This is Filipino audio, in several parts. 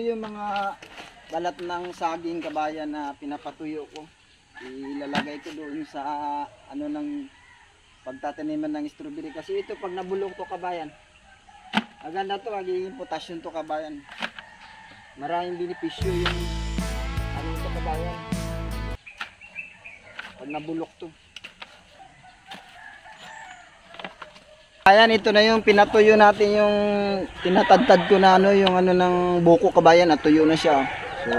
Yung mga balat ng saging kabayan na pinapatuyo ko, ilalagay ko doon sa ano ng pagtataniman ng strawberry. Kasi ito pag nabulok to kabayan, maganda to, magiging potassium to kabayan. Maraming benepisyo yung ano to kabayan pag nabulok to. Ayan, ito na yung pinatuyo natin, yung tinatadtad ko na ano, yung ano ng buko kabayan, natuyo na siya. So,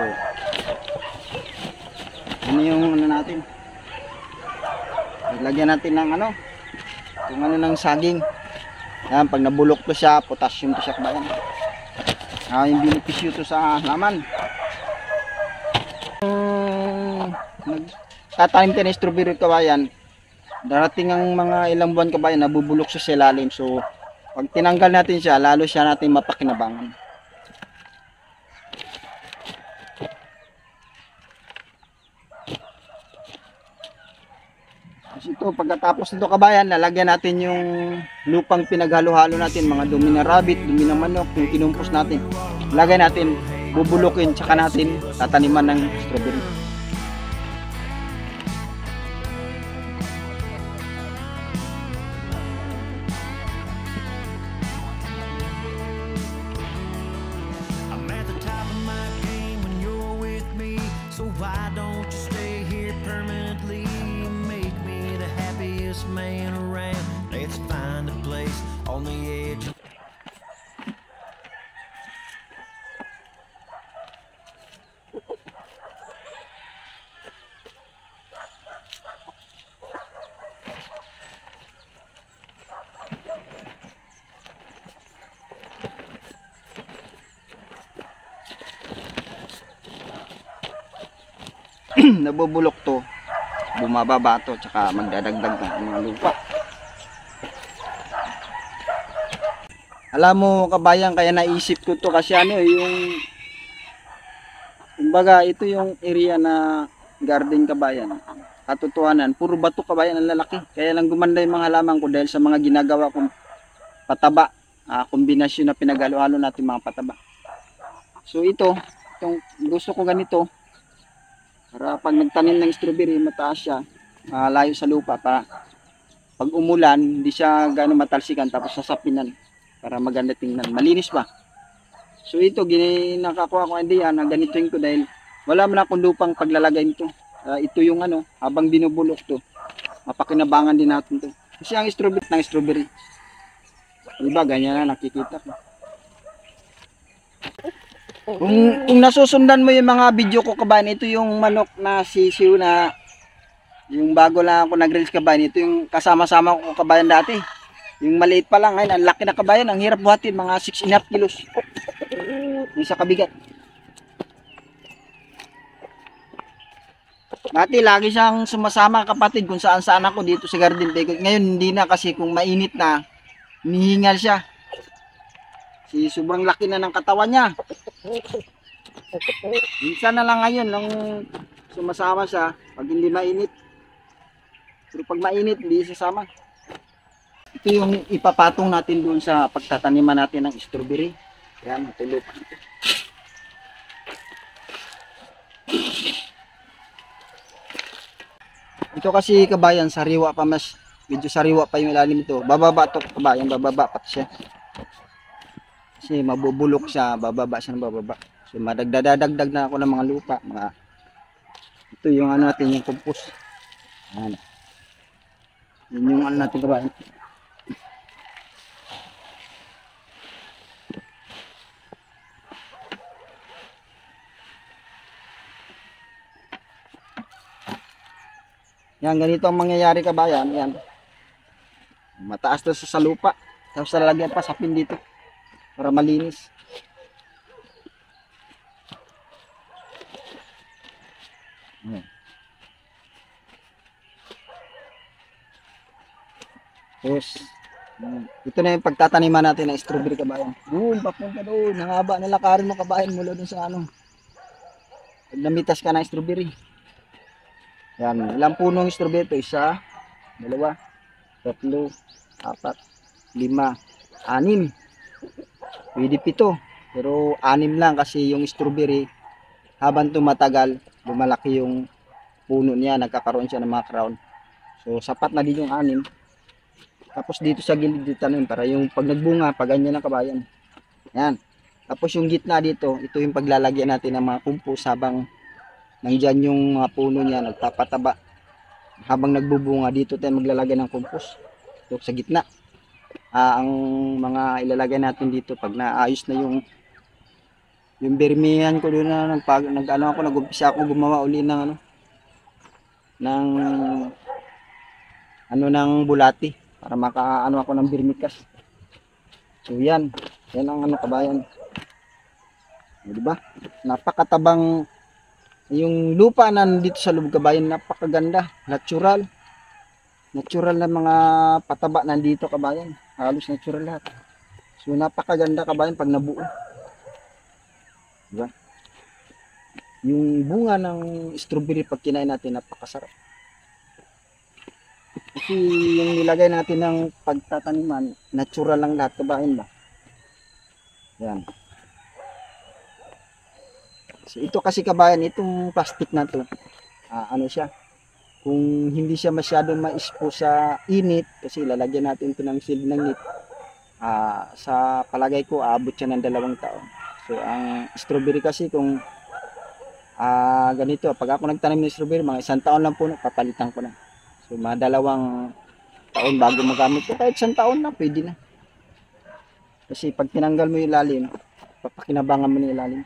ano yung ano natin. Lagyan natin ng ano, yung ano ng saging. Ayan, pag nabulok to siya, potassium to siya kabayan. Yung benepisyo to sa laman. Nagtatanim tayo ng strawberry kabayan. Darating ang mga ilang buwan kabayan, nabubulok siya sa ilalim. So, pag tinanggal natin siya, lalo siya natin mapakinabangan. Kasi ito, pagkatapos nito kabayan, lalagyan natin yung lupang pinaghalo-halo natin, mga dumi ng rabbit, dumi ng manok, yung kinumpos natin. Lagay natin, bubulukin, tsaka natin tataniman ng strawberry. So why don't you stay here permanently? Make me the happiest man around. Let's find a place on the edge. Nabubulok to, bumababa to, tsaka magdadagdag ng mga lupa. Alam mo kabayan, kaya naisip ko to kasi ano yung kumbaga ito yung area na garden kabayan. Katotohanan, puro bato kabayan ang lalaki. Kaya lang gumanda yung mga halaman ko dahil sa mga ginagawa kong pataba, kombinasyon na pinaghalo-halo natin mga pataba. So itong gusto ko ganito. Para pag nagtanim ng strawberry, mataas siya, layo sa lupa, para pag umulan, hindi siya gano'ng matalsikan, tapos sasapinan, para maganda tingnan, malinis pa. So ito, nakakuha ko idea na ganitoin ko dahil wala man akong lupang paglalagay nito. Ito yung ano, habang binubulok to, mapakinabangan din natin to. Kasi ang strawberry ng strawberry, diba, ganyan na nakikita ko. Kung nasusundan mo yung mga video ko kabayan, ito yung manok na sisiw na yung bago lang ako nag-reels kabayan, ito yung kasama-sama ko kabayan dati. Yung maliit pa lang, ngayon ang laki na kabayan, ang hirap buhatin, mga 6.5 kilos. Yung sa kabigat. Dati lagi siyang sumasama kapatid kung saan-saan ako dito sa garden. Ngayon hindi na kasi kung mainit na, hinihingal siya. Sobrang laki na ng katawan niya. Minsan na lang ngayon nung sumasama siya pag hindi mainit. Pero pag mainit, hindi sasama. Ito yung ipapatong natin doon sa pagtataniman natin ng strawberry. Yan, matulog. Ito kasi kabayan, sariwa pa mas. Medyo sariwa pa yung ilalim ito. Bababa to kabayan, bababa pa siya. Kasi mabubulok siya, bababa siya ng bababa. So madagdadagdag na ako ng mga lupa, ito yung ano natin, yung compost. Ayan. Yun yung ano natin kabayan. Yan, ganito ang mangyayari kabayan. Yan. Mataas to sa lupa. Tapos lalagyan pa sapin dito para malinis. Yes. Ito na yung pagtataniman natin ng strawberry kabayan. Doon, papunta doon. Nangaba na lakarin mo kabayan mula doon sa ano. Pag namitas ka ng strawberry. Yan, ilang punong strawberry ito? 1, 2, 3, 4, 5, 6. Pwede 7. Pero 6 lang kasi yung strawberry, habang tumatagal, lumalaki yung puno niya, nagkakaroon siya ng mga crown. So sapat na din yung 6. Tapos dito sa gilid dito tanim para yung pag nagbunga, pag ganyan ang kabayan. Yan. Tapos yung gitna dito, ito yung paglalagyan natin ng mga compost habang nandyan yung mga puno niya, nagpapataba. Habang nagbubunga, dito tayo maglalagay ng compost. Ito sa gitna. Ang mga ilalagay natin dito pag naayos na yung bermihan ko doon na nag-umpisa ako gumawa uli ng ng bulati para makaano ako ng birmikas. So yan ang kabayan. Di ba? Napakatabang yung lupa na dito sa loob kabayan, napakaganda, natural na mga pataba nandito kabayan, halos natural lahat. So napakaganda kabayan pag nabuo. Di ba? Yung bunga ng strawberry pag kinain natin, napakasarap. Kasi yung nilagay natin ng pagtataniman, natural lang lahat kabayan ba. Yan. So ito kasi kabayan, itong plastic na to, ano siya, kung hindi siya masyadong ma-expose sa init, kasi lalagyan natin ito ng shield ng net, sa palagay ko aabot siya ng 2 taon. So ang strawberry kasi kung ganito, pag ako nagtanim ng strawberry, mga 1 taon lang po, papalitan ko na. So mga 2 taon bago magamit ko, kahit 1 taon na pwede na. Kasi pag tinanggal mo yung ilalim, papakinabangan mo yung ilalim.